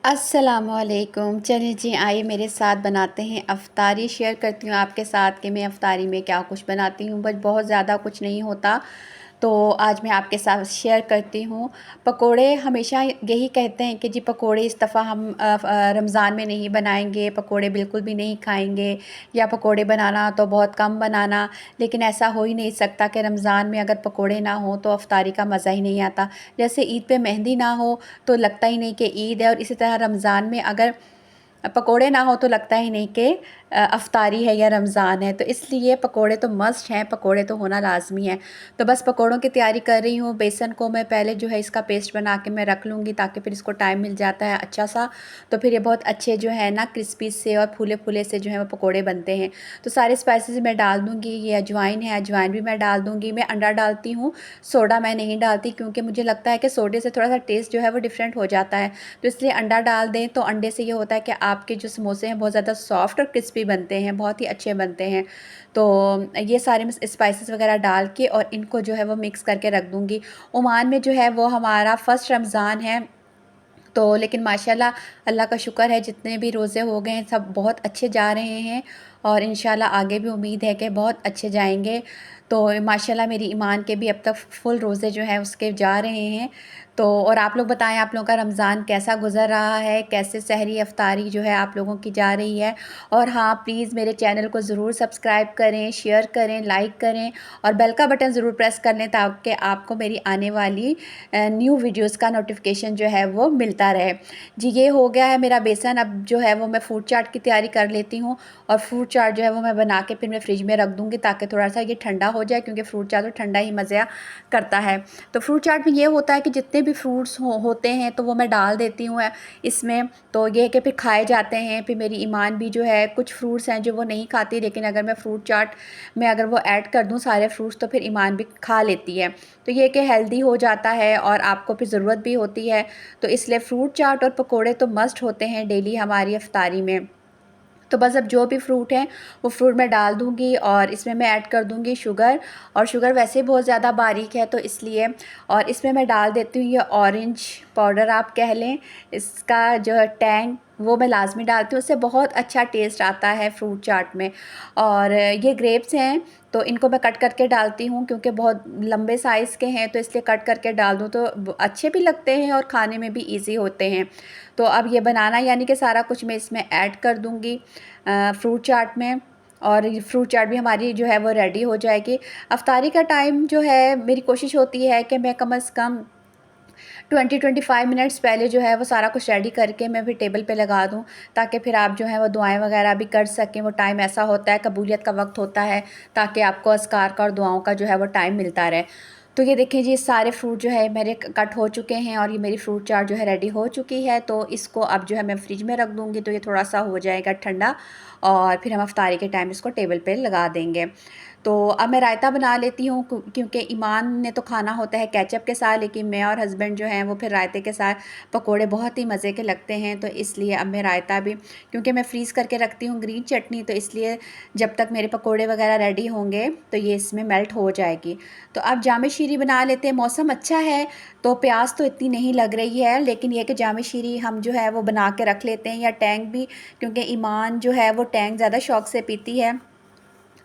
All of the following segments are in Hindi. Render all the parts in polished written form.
अस्सलामुअलैकुम। चलिए जी, आइए मेरे साथ बनाते हैं अफ्तारी। शेयर करती हूँ आपके साथ कि मैं अफ्तारी में क्या कुछ बनाती हूँ। बस बहुत ज़्यादा कुछ नहीं होता, तो आज मैं आपके साथ शेयर करती हूँ। पकोड़े हमेशा यही कहते हैं कि जी पकोड़े इस दफ़ा हम रमज़ान में नहीं बनाएंगे, पकोड़े बिल्कुल भी नहीं खाएंगे, या पकोड़े बनाना तो बहुत कम बनाना। लेकिन ऐसा हो ही नहीं सकता कि रमज़ान में अगर पकोड़े ना हो तो अफ्तारी का मज़ा ही नहीं आता। जैसे ईद पे मेहंदी ना हो तो लगता ही नहीं कि ईद है, और इसी तरह रमज़ान में अगर पकोड़े ना हो तो लगता ही नहीं कि अफ्तारी है या रमज़ान है। तो इसलिए पकोड़े तो मस्ट हैं, पकोड़े तो होना लाजमी है। तो बस पकोड़ों की तैयारी कर रही हूँ। बेसन को मैं पहले जो है इसका पेस्ट बना के मैं रख लूँगी, ताकि फिर इसको टाइम मिल जाता है अच्छा सा। तो फिर ये बहुत अच्छे जो है ना क्रिस्पी से और फूले फूले से जो है वो पकोड़े बनते हैं। तो सारे स्पाइसेस मैं डाल दूँगी। ये अजवाइन है, अजवाइन भी मैं डाल दूँगी। मैं अंडा डालती हूँ, सोडा मैं नहीं डालती, क्योंकि मुझे लगता है कि सोडे से थोड़ा सा टेस्ट जो है वो डिफरेंट हो जाता है। तो इसलिए अंडा डाल दें, तो अंडे से ये होता है कि आपके जो समोसे हैं बहुत ज़्यादा सॉफ्ट और क्रिस्पी बनते हैं, बहुत ही अच्छे बनते हैं। तो ये सारे मैं स्पाइसेस वगैरह डाल के और इनको जो है वो मिक्स करके रख दूँगी। ओमान में जो है वो हमारा फ़र्स्ट रमज़ान है, तो लेकिन माशाल्लाह अल्लाह का शुक्र है, जितने भी रोज़े हो गए हैं सब बहुत अच्छे जा रहे हैं, और इंशाल्लाह आगे भी उम्मीद है कि बहुत अच्छे जाएंगे। तो माशाल्लाह मेरी ईमान के भी अब तक फुल रोज़े जो हैं उसके जा रहे हैं। तो और आप लोग बताएं, आप लोगों का रमज़ान कैसा गुज़र रहा है, कैसे सहरी अफ्तारी जो है आप लोगों की जा रही है। और हाँ, प्लीज़ मेरे चैनल को ज़रूर सब्सक्राइब करें, शेयर करें, लाइक करें, और बेल का बटन ज़रूर प्रेस कर लें, ताकि आपको मेरी आने वाली न्यू वीडियोस का नोटिफिकेशन जो है वो मिलता रहे। जी, ये हो गया है मेरा बेसन। अब जो है वो मैं फ्रूट चाट की तैयारी कर लेती हूँ, और फ्रूट चाट जो है वो मैं बना के फिर मैं फ्रिज में रख दूँगी, ताकि थोड़ा सा ये ठंडा हो जाए, क्योंकि फ्रूट चाट तो ठंडा ही मज़ा करता है। तो फ्रूट चाट में ये होता है कि जितने भी फ्रूट्स होते हैं तो वो मैं डाल देती हूँ इसमें। तो ये है कि फिर खाए जाते हैं। फिर मेरी ईमान भी जो है कुछ फ्रूट्स हैं जो वो नहीं खाती, लेकिन अगर मैं फ्रूट चाट में अगर वो ऐड कर दूँ सारे फ्रूट्स, तो फिर ईमान भी खा लेती है। तो ये कि हेल्दी हो जाता है और आपको फिर ज़रूरत भी होती है। तो इसलिए फ्रूट चाट और पकोड़े तो मस्ट होते हैं डेली हमारी इफ्तारी में। तो बस अब जो भी फ्रूट है वो फ्रूट मैं डाल दूँगी, और इसमें मैं ऐड कर दूँगी शुगर। और शुगर वैसे ही बहुत ज़्यादा बारीक है तो इसलिए। और इसमें मैं डाल देती हूँ ये ऑरेंज पाउडर आप कह लें, इसका जो है टैंग वो मैं लाजमी डालती हूँ, उससे बहुत अच्छा टेस्ट आता है फ्रूट चाट में। और ये ग्रेप्स हैं, तो इनको मैं कट करके डालती हूँ, क्योंकि बहुत लंबे साइज़ के हैं, तो इसलिए कट करके डाल दूँ तो अच्छे भी लगते हैं और खाने में भी ईजी होते हैं। तो अब ये बनाना यानी कि सारा कुछ मैं इसमें ऐड कर दूँगी फ्रूट चाट में, और ये फ्रूट चाट भी हमारी जो है वो रेडी हो जाएगी। अफ्तारी का टाइम जो है मेरी कोशिश होती है कि मैं कम से कम 20-25 मिनट्स पहले जो है वो सारा कुछ रेडी करके मैं फिर टेबल पे लगा दूँ, ताकि फिर आप जो है वो दुआएं वगैरह भी कर सकें। वो टाइम ऐसा होता है, कबूलियत का वक्त होता है, ताकि आपको अस्कार का और दुआओं का जो है वो टाइम मिलता रहे। तो ये देखिए जी, सारे फ्रूट जो है मेरे कट हो चुके हैं, और ये मेरी फ्रूट चाट जो है रेडी हो चुकी है। तो इसको अब जो है मैं फ्रिज में रख दूँगी, तो ये थोड़ा सा हो जाएगा ठंडा, और फिर हम अफ्तारी के टाइम इसको टेबल पे लगा देंगे। तो अब मैं रायता बना लेती हूँ, क्योंकि ईमान ने तो खाना होता है केचप के साथ, लेकिन मैं और हस्बैंड जो हैं वो फिर रायते के साथ पकोड़े बहुत ही मज़े के लगते हैं। तो इसलिए अब मैं रायता भी, क्योंकि मैं फ्रीज़ करके रखती हूँ ग्रीन चटनी, तो इसलिए जब तक मेरे पकोड़े वगैरह रेडी होंगे तो ये इसमें मेल्ट हो जाएगी। तो अब जामे शीरी बना लेते हैं। मौसम अच्छा है तो प्यास तो इतनी नहीं लग रही है, लेकिन ये कि जामे शीरी हम जो है वो बना के रख लेते हैं, या टैंग भी, क्योंकि ईमान जो है वो टैंग ज़्यादा शौक से पीती है।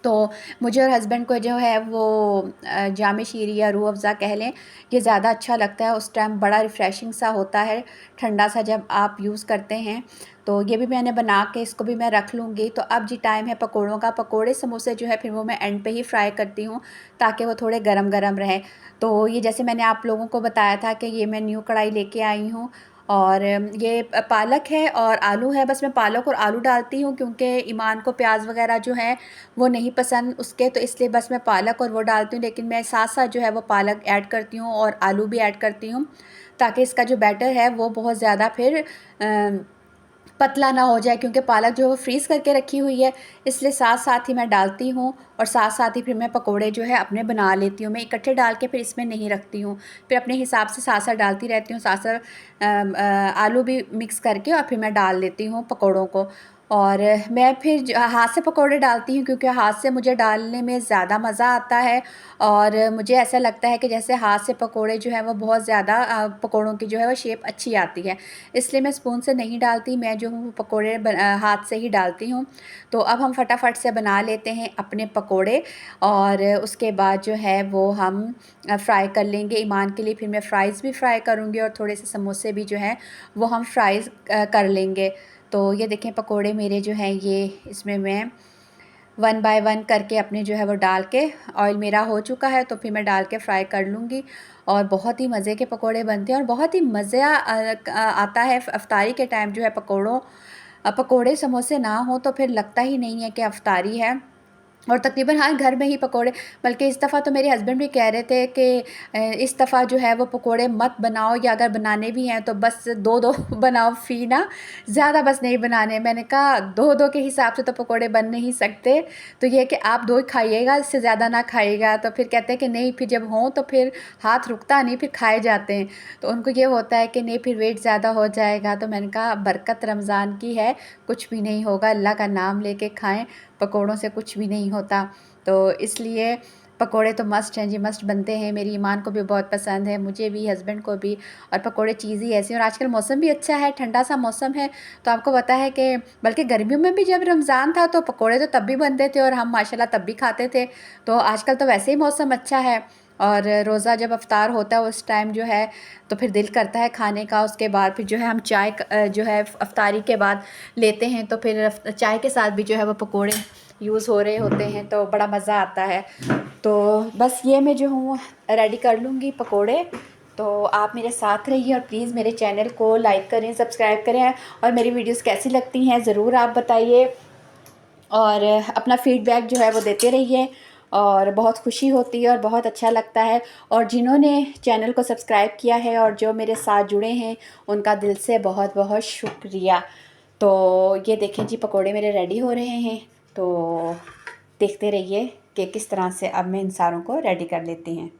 तो मुझे और हस्बैंड को जो है वो जामे शीरी या रूह अफ़ज़ा कह लें, ये ज़्यादा अच्छा लगता है। उस टाइम बड़ा रिफ़्रेशिंग सा होता है, ठंडा सा जब आप यूज़ करते हैं। तो ये भी मैंने बना के इसको भी मैं रख लूँगी। तो अब जी टाइम है पकोड़ों का। पकोड़े समोसे जो है फिर वो मैं एंड पे ही फ्राई करती हूँ, ताकि वो थोड़े गरम गरम रहें। तो ये जैसे मैंने आप लोगों को बताया था कि ये मैं न्यू कढ़ाई लेके आई हूँ, और ये पालक है और आलू है। बस मैं पालक और आलू डालती हूँ, क्योंकि ईमान को प्याज वगैरह जो है वो नहीं पसंद उसके, तो इसलिए बस मैं पालक और वो डालती हूँ। लेकिन मैं साथ साथ जो है वो पालक ऐड करती हूँ और आलू भी ऐड करती हूँ, ताकि इसका जो बैटर है वो बहुत ज़्यादा फिर पतला ना हो जाए, क्योंकि पालक जो है वो फ्रीज़ करके रखी हुई है, इसलिए साथ साथ ही मैं डालती हूँ। और साथ साथ ही फिर मैं पकोड़े जो है अपने बना लेती हूँ। मैं इकट्ठे डाल के फिर इसमें नहीं रखती हूँ, फिर अपने हिसाब से साथ साथ डालती रहती हूँ, साथ साथ आलू भी मिक्स करके और फिर मैं डाल देती हूँ पकोड़ों को। और मैं फिर हाथ से पकोड़े डालती हूँ, क्योंकि हाथ से मुझे डालने में ज़्यादा मज़ा आता है और मुझे ऐसा लगता है कि जैसे हाथ से पकोड़े जो है वो बहुत ज़्यादा पकोड़ों की जो है वो शेप अच्छी आती है। इसलिए मैं स्पून से नहीं डालती, मैं जो हूँ पकोड़े हाथ से ही डालती हूँ। तो अब हम फटाफट से बना लेते हैं अपने पकोड़े और उसके बाद जो है वो हम फ्राई कर लेंगे ईमान के लिए। फिर मैं फ़्राइज़ भी फ्राई करूँगी और थोड़े से समोसे भी जो हैं वो हम फ्राइज़ कर लेंगे। तो ये देखें पकोड़े मेरे जो हैं ये, इसमें मैं 1 बाय 1 करके अपने जो है वो डाल के, ऑयल मेरा हो चुका है तो फिर मैं डाल के फ्राई कर लूँगी। और बहुत ही मज़े के पकोड़े बनते हैं और बहुत ही मज़ा आता है इफ्तारी के टाइम जो है पकोड़े समोसे ना हो तो फिर लगता ही नहीं है कि इफ्तारी है। और तकरीबन हर घर में ही पकोड़े, बल्कि इस दफ़ा तो मेरे हस्बैंड भी कह रहे थे कि इस दफ़ा जो है वो पकोड़े मत बनाओ, या अगर बनाने भी हैं तो बस 2-2 बनाओ फ़ी ना, ज़्यादा बस नहीं बनाने। मैंने कहा 2-2 के हिसाब से तो पकोड़े बन नहीं सकते, तो ये है कि आप 2 ही खाइएगा, इससे ज़्यादा ना खाइएगा। तो फिर कहते हैं कि नहीं, फिर जब हों तो फिर हाथ रुकता नहीं, फिर खाए जाते हैं। तो उनको ये होता है कि नहीं फिर वेट ज़्यादा हो जाएगा। तो मैंने कहा बरकत रमज़ान की है, कुछ भी नहीं होगा, अल्लाह का नाम लेके खाएँ, पकोड़ों से कुछ भी नहीं होता। तो इसलिए पकोड़े तो मस्ट हैं जी, मस्ट बनते हैं। मेरी ईमान को भी बहुत पसंद है, मुझे भी, हस्बैंड को भी। और पकोड़े चीज़ ही ऐसी है, और आजकल मौसम भी अच्छा है, ठंडा सा मौसम है। तो आपको पता है कि बल्कि गर्मियों में भी जब रमज़ान था तो पकोड़े तो तब भी बनते थे और हम माशाल्लाह तब भी खाते थे। तो आजकल तो वैसे ही मौसम अच्छा है और रोज़ा जब अफ्तार होता है उस टाइम जो है तो फिर दिल करता है खाने का। उसके बाद फिर जो है हम चाय जो है अफ्तारी के बाद लेते हैं, तो फिर चाय के साथ भी जो है वो पकोड़े यूज़ हो रहे होते हैं, तो बड़ा मज़ा आता है। तो बस ये मैं जो हूँ रेडी कर लूँगी पकोड़े। तो आप मेरे साथ रहिए और प्लीज़ मेरे चैनल को लाइक करें, सब्सक्राइब करें और मेरी वीडियोस कैसी लगती हैं ज़रूर आप बताइए और अपना फ़ीडबैक जो है वो देते रहिए। और बहुत खुशी होती है और बहुत अच्छा लगता है। और जिन्होंने चैनल को सब्सक्राइब किया है और जो मेरे साथ जुड़े हैं उनका दिल से बहुत बहुत शुक्रिया। तो ये देखें जी पकोड़े मेरे रेडी हो रहे हैं, तो देखते रहिए कि किस तरह से अब मैं इन सारों को रेडी कर लेती हैं।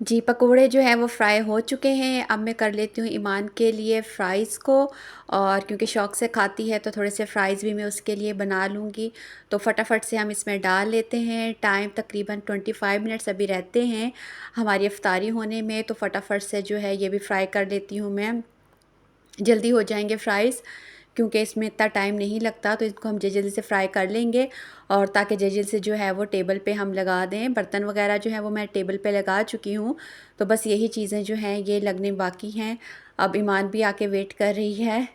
जी पकोड़े जो हैं वो फ्राई हो चुके हैं। अब मैं कर लेती हूँ ईमान के लिए फ़्राइज़ को, और क्योंकि शौक़ से खाती है तो थोड़े से फ़्राइज़ भी मैं उसके लिए बना लूँगी। तो फटाफट से हम इसमें डाल लेते हैं। टाइम तकरीबन 25 मिनट्स अभी रहते हैं हमारी इफ्तारी होने में, तो फटाफट से जो है ये भी फ्राई कर लेती हूँ मैं। जल्दी हो जाएंगे फ़्राइज़, क्योंकि इसमें इतना टाइम नहीं लगता, तो इसको हम जल्दी से फ्राई कर लेंगे। और ताकि जल्दी से जो है वो टेबल पे हम लगा दें। बर्तन वगैरह जो है वो मैं टेबल पे लगा चुकी हूँ, तो बस यही चीज़ें जो हैं ये लगने बाकी हैं। अब ईमान भी आके वेट कर रही है,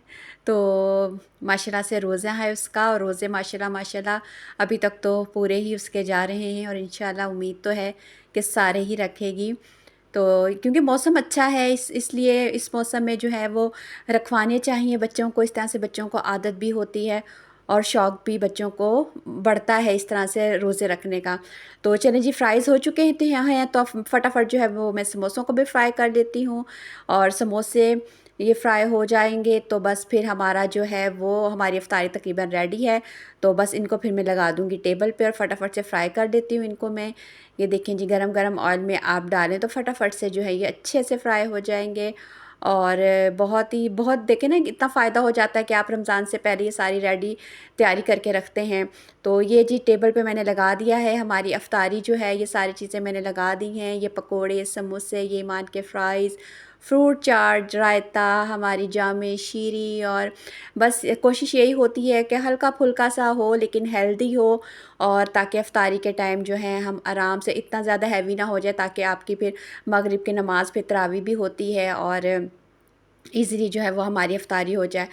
तो माशाल्लाह से रोज़ा है उसका, और रोज़े माशाल्लाह माशाल्लाह अभी तक तो पूरे ही उसके जा रहे हैं और इंशाल्लाह उम्मीद तो है कि सारे ही रखेगी। तो क्योंकि मौसम अच्छा है इसलिए इस मौसम में जो है वो रखवाने चाहिए बच्चों को। इस तरह से बच्चों को आदत भी होती है और शौक़ भी बच्चों को बढ़ता है इस तरह से रोज़े रखने का। तो चलें जी, फ़्राइज़ हो चुके हैं तो यहाँ हैं, तो अब फटाफट जो है वो मैं समोसों को भी फ्राई कर देती हूँ। और समोसे ये फ्राई हो जाएंगे तो बस फिर हमारा जो है वो हमारी इफ्तारी तकरीबन रेडी है। तो बस इनको फिर मैं लगा दूँगी टेबल पे और फटाफट से फ्राई कर देती हूँ इनको मैं। ये देखें जी, गरम गरम ऑयल में आप डालें तो फटाफट से जो है ये अच्छे से फ्राई हो जाएंगे। और बहुत देखें ना इतना फ़ायदा हो जाता है कि आप रमज़ान से पहले ये सारी रेडी तैयारी करके रखते हैं। तो ये जी टेबल पे मैंने लगा दिया है हमारी इफ्तारी जो है, ये सारी चीज़ें मैंने लगा दी हैं। ये पकोड़े, समोसे, ये ईमान के फ़्राइज़, फ्रूट चाट, रायता, हमारी जामे शीरी, और बस कोशिश यही होती है कि हल्का फुल्का सा हो लेकिन हेल्दी हो, और ताकि इफ्तारी के टाइम जो है हम आराम से, इतना ज़्यादा हैवी ना हो जाए, ताकि आपकी फिर मगरिब की नमाज़ फिर तरावी भी होती है और ईज़िली जो है वो हमारी इफ्तारी हो जाए।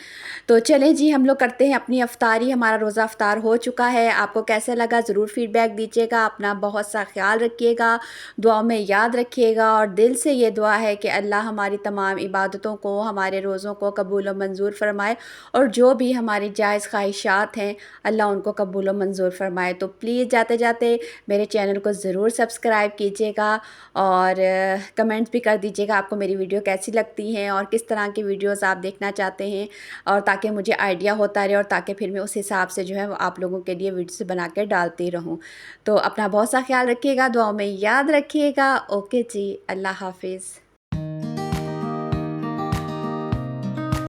तो चलें जी, हम लोग करते हैं अपनी इफ्तारी। हमारा रोज़ा इफ्तार हो चुका है। आपको कैसा लगा ज़रूर फ़ीडबैक दीजिएगा। अपना बहुत सा ख़्याल रखिएगा, दुआओं में याद रखिएगा, और दिल से ये दुआ है कि अल्लाह हमारी तमाम इबादतों को, हमारे रोज़ों को कबूल व मंज़ूर फ़रमाए, और जो भी हमारी जायज़ ख़्वाहिशात हैं अल्लाह उनको कबूल व मंज़ूर फ़रमाए। तो प्लीज़ जाते-जाते मेरे चैनल को ज़रूर सब्सक्राइब कीजिएगा, और कमेंट्स भी कर दीजिएगा आपको मेरी वीडियो कैसी लगती हैं और किस तरह की वीडियोस आप देखना चाहते हैं, और ताकि मुझे आइडिया होता रहे, और ताकि फिर मैं उस हिसाब से जो है वो आप लोगों के लिए वीडियोस बना के डालती रहूँ। तो अपना बहुत सा ख्याल रखिएगा, दुआओं में याद रखिएगा। ओके जी, अल्लाह हाफ़िज़।